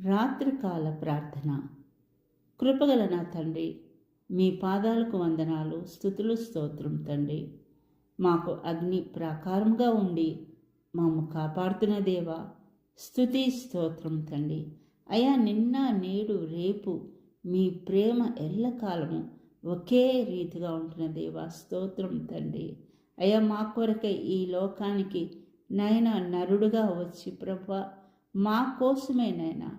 రాత్రికాల ప్రార్థన. కృపగల నా తండ్రి, మీ పాదాలకు వందనాలు, స్తుతులు, స్తోత్రం తండ్రి. మాకు అగ్ని ప్రాకారంగా ఉండి మాము కాపాడుతున్న దేవా, స్తుతి స్తోత్రం తండ్రి. అయా, నిన్న నేడు రేపు మీ ప్రేమ ఎల్లకాలము ఒకే రీతిగా ఉంటున్న దేవా, స్తోత్రం తండ్రి. అయా, మా కొరకై ఈ లోకానికి నైనా నరుడుగా వచ్చి ప్రభా, మా కోసమే నైనా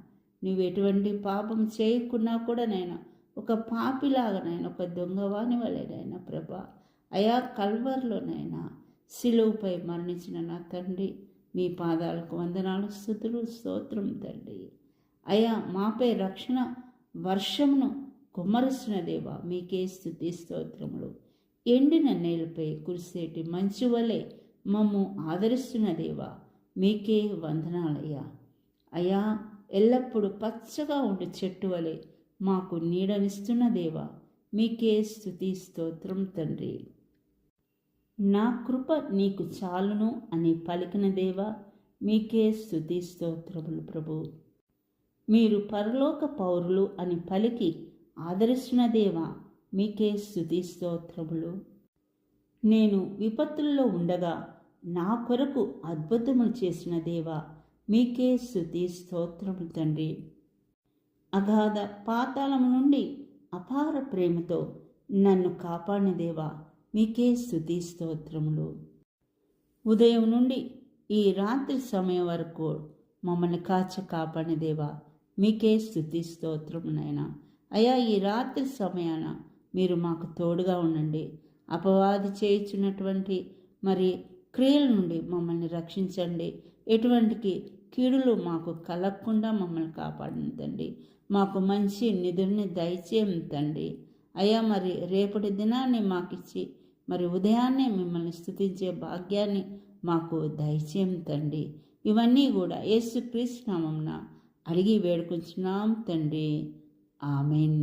నువ్వు ఎటువంటి పాపం చేయకున్నా కూడా నైనా ఒక పాపిలాగానైనా, ఒక దొంగవాని వలెనైనా ప్రభా, అయా కల్వర్లోనైనా సిలువుపై మరణించిన నా తండ్రి, మీ పాదాలకు వందనాలు, స్తుతులు, స్తోత్రం తండ్రి. అయా, మాపై రక్షణ వర్షమును కుమ్మరిస్తున్న దేవా, మీకే స్తుతి స్తోత్రములు. ఎండిన నేలపై కురిసేటి మంచు వలె మమ్ము ఆదరిస్తున్న దేవా, మీకే వందనాలయ్యా. అయా, ఎల్లప్పుడూ పచ్చగా ఉండే చెట్టు వలె మాకు నీడనిస్తున్న దేవా, మీకే స్తుతి స్తోత్రం తండ్రి. నా కృప నీకు చాలును అని పలికిన దేవా, మీకే స్తుతి స్తోత్రములు ప్రభు. మీరు పరలోక పౌరులు అని పలికి ఆదరిస్తున్న దేవా, మీకే స్తుతి స్తోత్రములు. నేను విపత్తుల్లో ఉండగా నా కొరకు అద్భుతములు చేసిన దేవా, మీకే స్తుతి స్తోత్రములు తండ్రి. అగాధ పాతాళము నుండి అపార ప్రేమతో నన్ను కాపాడిన దేవా, మీకే స్తుతి స్తోత్రములు. ఉదయం నుండి ఈ రాత్రి సమయం వరకు మమ్మల్ని కాపాడిన దేవా, మీకే స్తుతి స్తోత్రమునైనా. అయ్యా, ఈ రాత్రి సమయాన మీరు మాకు తోడుగా ఉండండి. అపవాది చేయుచున్నటువంటి మరి క్రియల నుండి మమ్మల్ని రక్షించండి. ఎటువంటి కీడులు మాకు కలగకుండా మమ్మల్ని కాపాడండి. మాకు మంచి నిధుల్ని దయచేయం తండ్రి. అయ్యా, మరి రేపటి దినాన్ని మాకిచ్చి మరి ఉదయాన్నే మిమ్మల్ని స్తుతించే భాగ్యాన్ని మాకు దయచేయం తండ్రి. ఇవన్నీ కూడా యేసుక్రీస్తు నామమున అడిగి వేడుకుంటున్నాం తండ్రి. ఆమెన్.